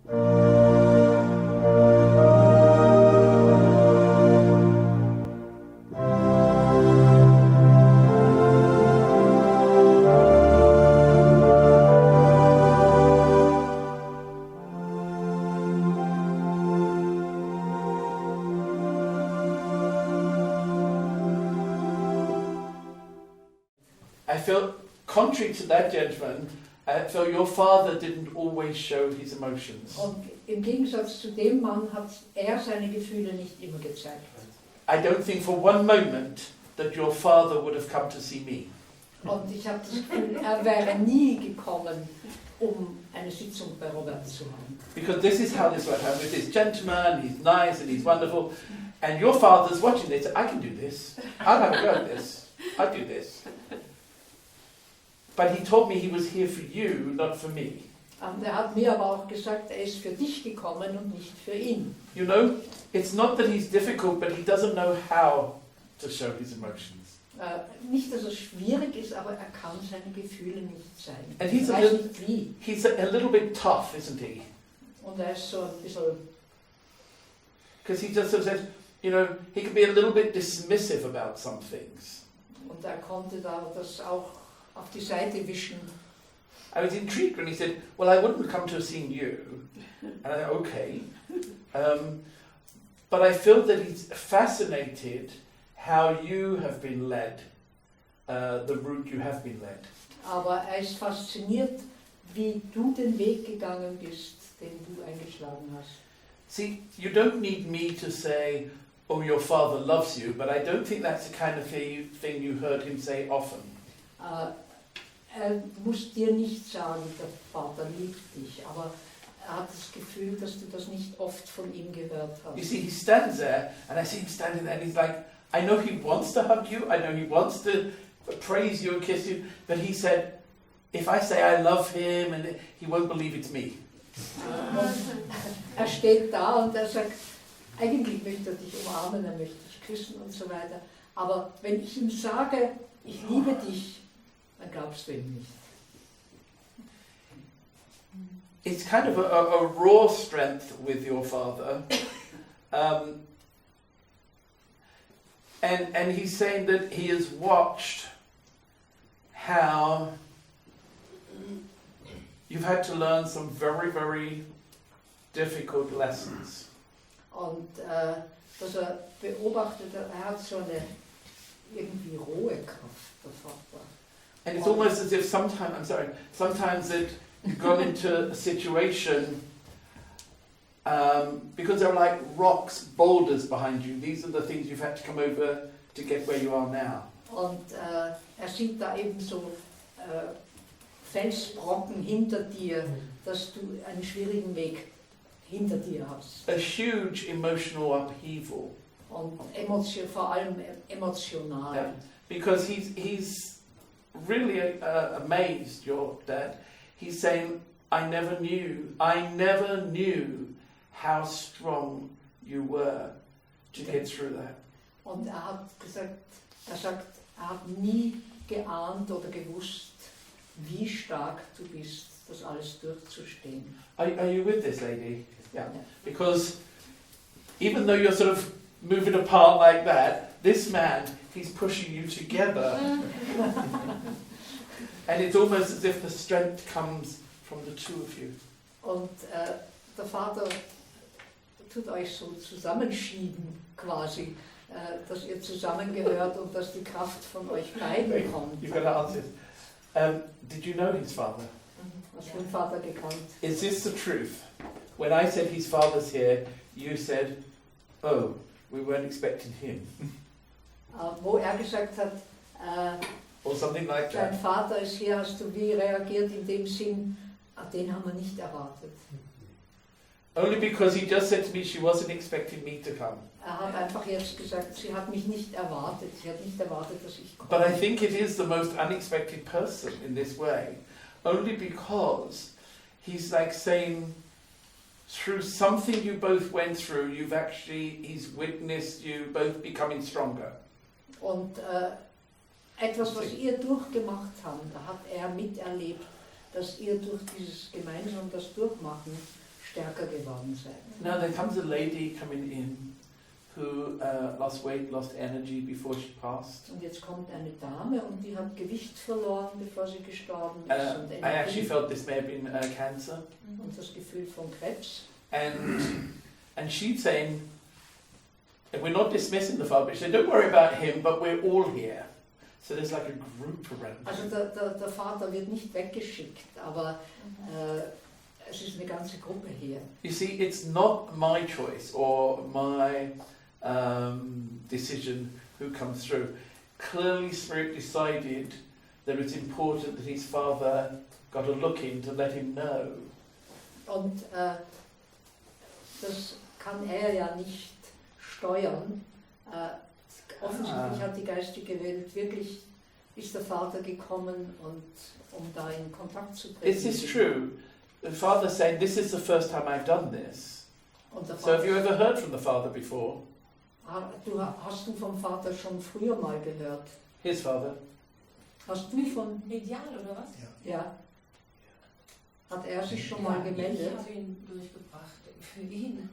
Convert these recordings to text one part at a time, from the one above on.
I felt, contrary to that gentleman, I felt your father didn't always show his emotions. Und im Gegensatz zu dem Mann hat er seine Gefühle nicht immer gezeigt. I don't think for one moment that your father would have come to see me. Und ich habe das Gefühl, er wäre nie gekommen, um eine Sitzung bei Robert zu haben. Because this is how this works. I'm with this gentleman, he's nice and he's wonderful, and your father's watching this. I can do this. I'll have a go at this. I'll do this. But he told me he was here for you, not for me. Und er hat mir aber auch gesagt, er ist für dich gekommen und nicht für ihn. You know, it's not that he's difficult, but he doesn't know how to show his emotions. Nicht, dass es schwierig ist, aber er kann seine Gefühle nicht zeigen. And Er weiß nicht wie. he's a little bit tough, isn't he? Und er ist so ein bisschen, Because he just sort of says, you know, he can be a little bit dismissive about some things. und er konnte da das auch auf die Seite wischen. I was intrigued when he said, well, I wouldn't come to have seen you. And I thought, okay. But I feel that he's fascinated how you have been led, the route you have been led. Aber er ist fasziniert, wie du den Weg gegangen bist, den du eingeschlagen hast. See, you don't need me to say, oh, your father loves you, but I don't think that's the kind of thing you heard him say often. Er muss dir nicht sagen, der Vater liebt dich, aber er hat das Gefühl, dass du das nicht oft von ihm gehört hast. You see, he stands there, and I see him standing there, and he's like, I know he wants to hug you, I know he wants to praise you and kiss you, but he said, if I say I love him, and he won't believe it's me. Er steht da und er sagt, eigentlich möchte er dich umarmen, er möchte dich küssen und so weiter, aber wenn ich ihm sage, ich liebe dich, dann glaubst du ihm nicht. It's kind of a raw strength with your father. And he's saying that he has watched how you've had to learn some very, very difficult lessons. Und dass er beobachtet, er hat so eine irgendwie rohe Kraft, der Vater. And it's almost as if sometimes that you've gone into a situation because there are like rocks, boulders behind you. These are the things you've had to come over to get where you are now. Und er sieht da eben so Felsbrocken hinter dir, dass du einen schwierigen Weg hinter dir hast. A huge emotional upheaval. Und vor allem emotional. Yeah. Because he's really amazed, your dad. He's saying, I never knew how strong you were to get through that. Und er sagt, er hat nie geahnt oder gewusst, wie stark du bist, das alles durchzustehen. Are you with this, lady? Yeah. Because even though you're sort of moving apart like that, this man, he's pushing you together. And it's almost as if the strength comes from the two of you. Und der Vater tut euch so zusammenschieben quasi, dass ihr zusammengehört und dass die Kraft von euch beiden kommt. You've got to answer this. Did you know his father? Hast du den Vater gekannt? Is this the truth? When I said his father's here, you said, oh, we weren't expecting him. Wo er gesagt hat, or something like dein that. Vater ist hier, hast du wie reagiert in dem Sinn, den haben wir nicht erwartet. Only because he just said to me she wasn't expecting me to come. Er hat einfach jetzt gesagt, sie hat mich nicht erwartet, sie hat nicht erwartet, dass ich komme. But I think it is the most unexpected person in this way. Only because he's like saying, through something you both went through, he's witnessed you both becoming stronger. Und etwas, was ihr durchgemacht habt, da hat er miterlebt, dass ihr durch dieses gemeinsam das Durchmachen stärker geworden sein. Now there comes a lady coming in who lost weight, lost energy before she passed. Und jetzt kommt eine Dame und die hat Gewicht verloren, bevor sie gestorben ist. Und I actually felt this may have been cancer. Und das Gefühl von Krebs. And she's saying, and we're not dismissing the father, but she said, don't worry about him, but we're all here. So there's like a group around him. Also der Vater wird nicht weggeschickt, aber es ist eine ganze Gruppe hier. You see, it's not my choice or my decision who comes through. Clearly Spirit decided that it's important that his father got a look in to let him know. Und das kann er ja nicht steuern. Offensichtlich hat die geistige Welt wirklich, ist der Vater gekommen, um da in Kontakt zu treten. This is true. The father saying, this is the first time I've done this. Und der So have you ever heard from the father before? Hast du vom Vater schon früher mal gehört? His father? Hast du von... Medial oder was? Ja. Hat er sich schon mal gemeldet? Ich habe ihn durchgebracht für ihn.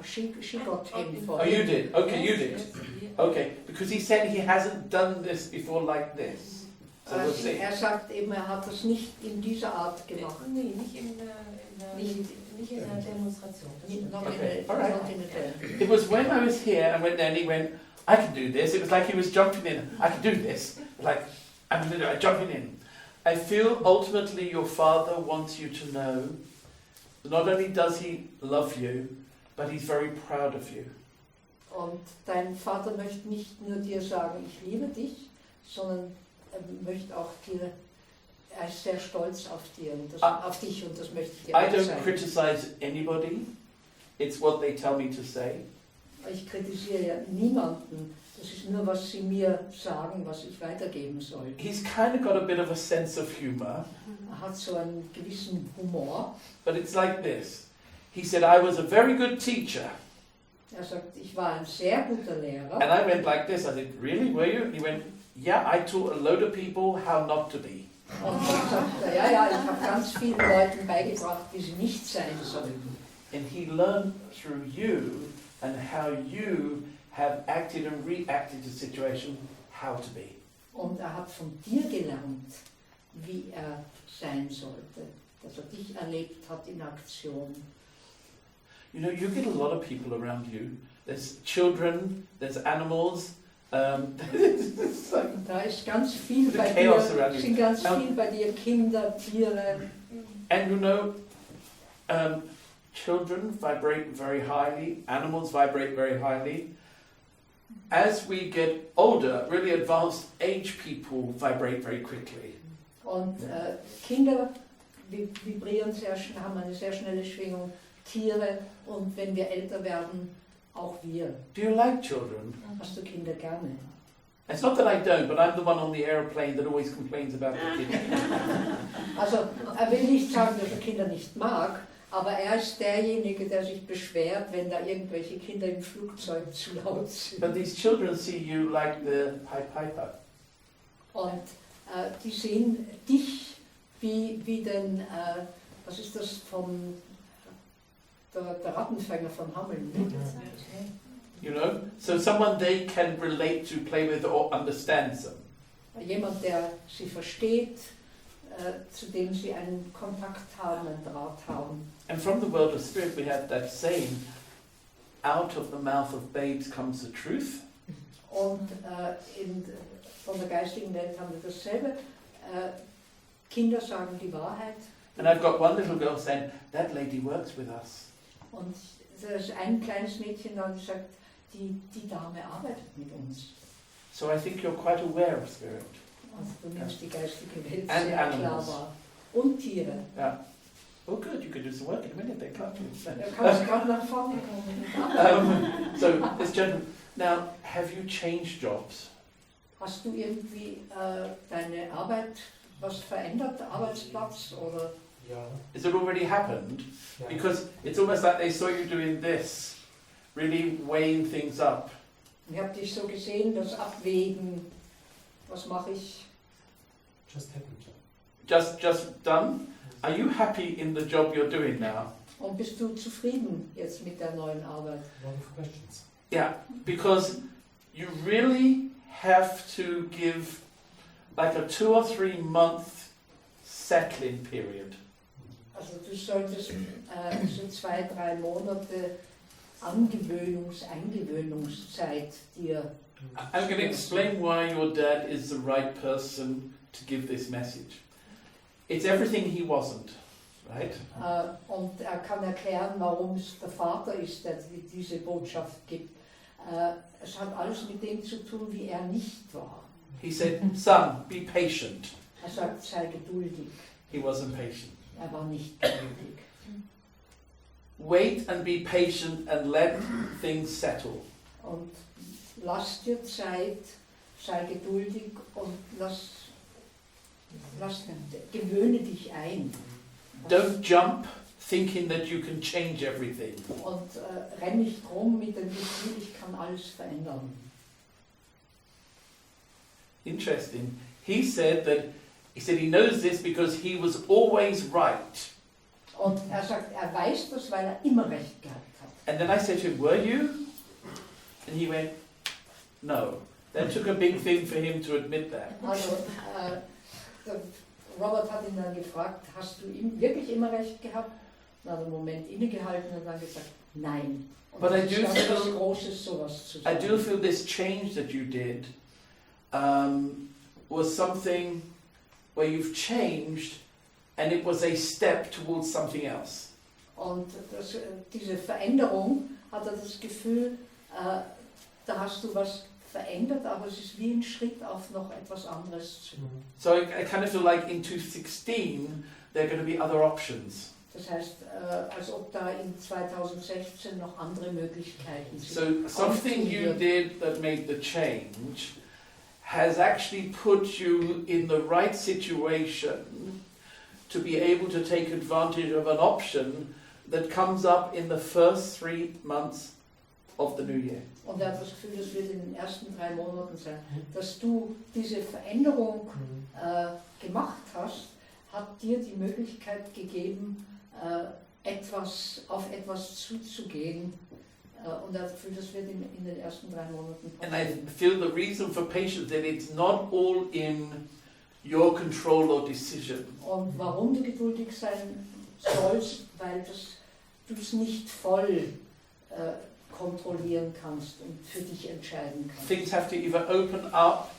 She got him for Oh, you did? Okay, you did. Yes. Okay, because he said he hasn't done this before like this. So we'll see. Er sagt eben, er hat das nicht in dieser Art gemacht. Nee, nicht in der Demonstration. Das stimmt. Okay, all right. Not in a It was when I was here and went there and he went, I can do this. It was like he was jumping in. I can do this. Like, I'm going to do it. I'm jumping in. I feel ultimately your father wants you to know that not only does he love you, but he's very proud of you. Und dein Vater möchte nicht nur dir sagen, ich liebe dich, sondern er möchte auch dir, er ist sehr stolz auf dir und das, auf dich und das möchte ich dir I auch don't sagen. criticize anybody. It's what they tell me to say. Ich kritisiere ja niemanden. Das ist nur, was sie mir sagen, was ich weitergeben soll. He's kind of got a bit of a sense of humor, Er hat so einen gewissen Humor. but it's like this. He said, I was a very good teacher. Er sagt, ich war ein sehr guter Lehrer. And I went like this. I said, really, were you? And he went, yeah, I taught a load of people how not to be. Und dann sagt er, ja, ich habe ganz vielen Leuten beigebracht, wie sie nicht sein sollten. And he learned through you and how you have acted and reacted to situation, how to be. Und er hat von dir gelernt, wie er sein sollte. Dass er dich erlebt hat in Aktion. You know, you get a lot of people around you. There's children, there's animals. It's like Und da ist ganz viel the bei chaos dir, around you. sind ganz viel bei dir, Kinder, Tiere. And you know, children vibrate very highly, animals vibrate very highly. As we get older, really advanced age people vibrate very quickly. Und Kinder vibrieren sehr schnell, haben eine sehr schnelle Schwingung, Tiere und wenn wir älter werden, auch wir. Do you like children? Hast du Kinder gerne? It's not that I don't, but I'm the one on the airplane that always complains about the kids. Also er will nicht sagen, dass er Kinder nicht mag, aber er ist derjenige, der sich beschwert, wenn da irgendwelche Kinder im Flugzeug zu laut sind. But these children see you like the Pied Piper. Und die sehen dich wie den, was ist das der Rattenfänger von Hameln. Ne? You know? So someone they can relate to, play with or understands them. Jemand, der sie versteht, zu dem sie einen Kontakt haben, einen Draht haben. And from the world of spirit we have that saying, out of the mouth of babes comes the truth. Und von der geistigen Welt haben wir dasselbe. Kinder sagen die Wahrheit. And I've got one little girl saying, that lady works with us. Und da ist ein kleines Mädchen da, die sagt, die Dame arbeitet mit uns. So I think you're quite aware of spirit. Also du nimmst die geistige Welt And sehr animals. klar wahr. Und Tiere. Yeah. Oh good, you could do some work in a minute then, can't you? Da kannst du gerade nach vorne kommen. So, this gentleman, now, have you changed jobs? Hast du irgendwie deine Arbeit was verändert, Arbeitsplatz oder? Ja. Has it already happened? Ja. Because it's almost like they saw you doing this, really weighing things up. Ich habe dich so gesehen, das Abwägen, was mache ich? Just happened. Just done? Are you happy in the job you're doing now? Und bist du zufrieden jetzt mit der neuen Arbeit? A lot of questions. Yeah, because you really have to give like a 2 or 3 month settling period. Also du solltest so 2-3 Monate Eingewöhnungszeit dir. I'm going to explain why your dad is the right person to give this message. It's everything he wasn't, right? Und kann erklären, warum es der Vater ist, der diese Botschaft gibt. Es hat alles mit dem zu tun, wie nicht war. He said, son, be patient. Sagt, sei geduldig. He wasn't patient. War nicht geduldig. Wait and be patient and let things settle. Und lass dir Zeit, sei geduldig und gewöhne dich ein. Don't jump thinking that you can change everything. Und renn nicht rum mit dem Gefühl, ich kann alles verändern. Interesting. He said he knows this because he was always right. Und sagt, weiß das, weil immer recht gehabt hat. And then I said to him, were you? And he went, no. That took a big thing for him to admit that. Also, Robert hat ihn dann gefragt, hast du wirklich immer recht gehabt? Er hat einen Moment innegehalten und dann gesagt, nein. Und But das I ist do ganz feel- was Großes, sowas zu I sagen. do feel this change that you did was something where you've changed and it was a step towards something else. Und diese Veränderung, hat er das Gefühl, da hast du was verändert, aber es ist wie ein Schritt auf noch etwas anderes zu. So I kind of feel like in 2016 there are going to be other options. Das heißt, als ob da in 2016 noch andere Möglichkeiten sind. So something you did that made the change has actually put you in the right situation to be able to take advantage of an option that comes up in the first 3 months of the new year. Und er hat das Gefühl, das wird in den ersten 3 Monaten sein. Dass du diese Veränderung gemacht hast, hat dir die Möglichkeit gegeben, auf etwas zuzugehen. Und er hat das Gefühl, das wird in den ersten 3 Monaten And I passieren. feel the reason for patience that it's not all in your control or decision. Und warum du geduldig sein sollst, weil du es nicht voll kontrollieren kannst und für dich entscheiden kannst. Things have to either open up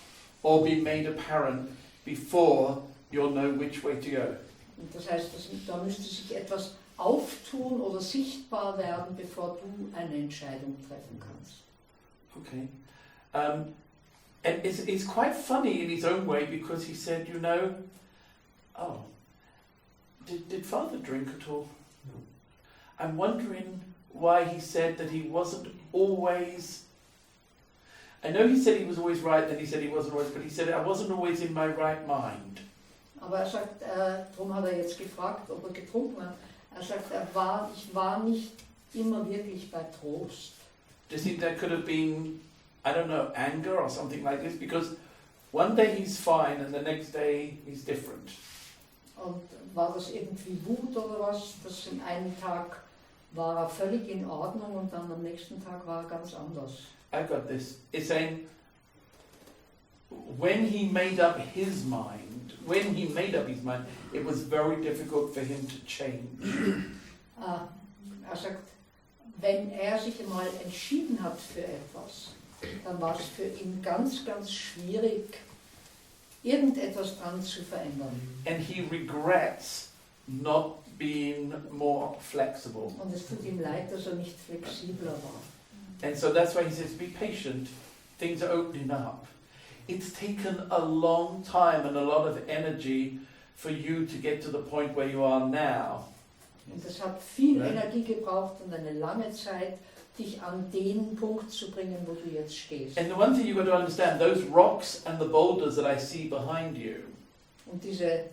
or be made apparent before you'll know which way to go. Und das heißt, da müsste sich etwas auftun oder sichtbar werden, bevor du eine Entscheidung treffen kannst. Okay. And it's quite funny in his own way because he said, you know, oh, did Father drink at all? No. I'm wondering why he said that he wasn't always... I know he said he was always right, then he said he wasn't always, but he said I wasn't always in my right mind. Aber er sagt, darum hat er jetzt gefragt, ob er getrunken hat. Er sagt, ich war nicht immer wirklich bei Trost. Do you think there could have been, I don't know, anger or something like this? Because one day he's fine and the next day he's different. Und war das irgendwie Wut oder was? Dass am einen Tag war er völlig in Ordnung und dann am nächsten Tag war er ganz anders. I got this. It's saying, when he made up his mind, it was very difficult for him to change. Er sagt, wenn er sich einmal entschieden hat für etwas, dann war es für ihn ganz, ganz schwierig, irgendetwas dran zu verändern. And he regrets not being more flexible. Und es tut ihm leid, dass er nicht flexibler war. And so that's why he says, be patient, things are opening up. It's taken a long time and a lot of energy for you to get to the point where you are now. Und es hat viel Ja. Energie gebraucht und eine lange Zeit, dich an den Punkt zu bringen, wo du jetzt stehst. And the one thing you've got to understand, those rocks and the boulders that I see behind you, Und diese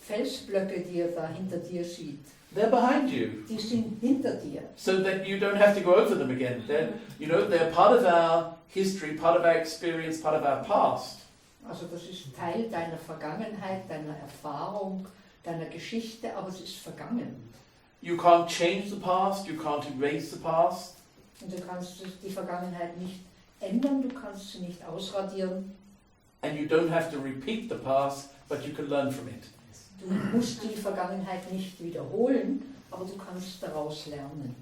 Felsblöcke, die er da hinter dir sieht, they're behind you. die sind hinter dir. So that you don't have to go over them again. They're part of our history, part of our experience, part of our past. Also das ist Teil deiner Vergangenheit, deiner Erfahrung, deiner Geschichte, aber es ist vergangen. You can't change the past, you can't erase the past. Und du kannst die Vergangenheit nicht ändern, du kannst sie nicht ausradieren. And you don't have to repeat the past, but you can learn from it. Du musst die Vergangenheit nicht wiederholen, aber du kannst daraus lernen.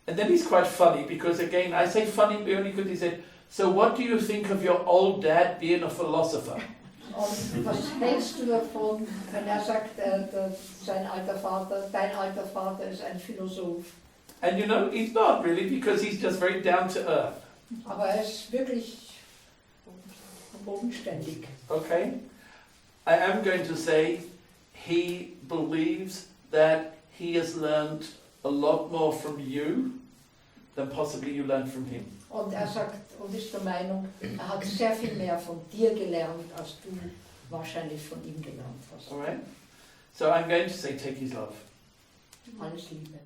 And then he's quite funny, because again, I say funny only because he said, so what do you think of your old dad being a philosopher? Und was hältst du davon, wenn sagt, dein alter Vater ist ein Philosoph? And you know, he's not really, because he's just very down to earth. Aber ist wirklich bodenständig. Okay? I am going to say he believes that he has learned a lot more from you than possibly you learned from him. Und sagt und ist der Meinung, hat sehr viel mehr von dir gelernt, als du wahrscheinlich von ihm gelernt hast. Alright? So I'm going to say take his love. Alles Liebe.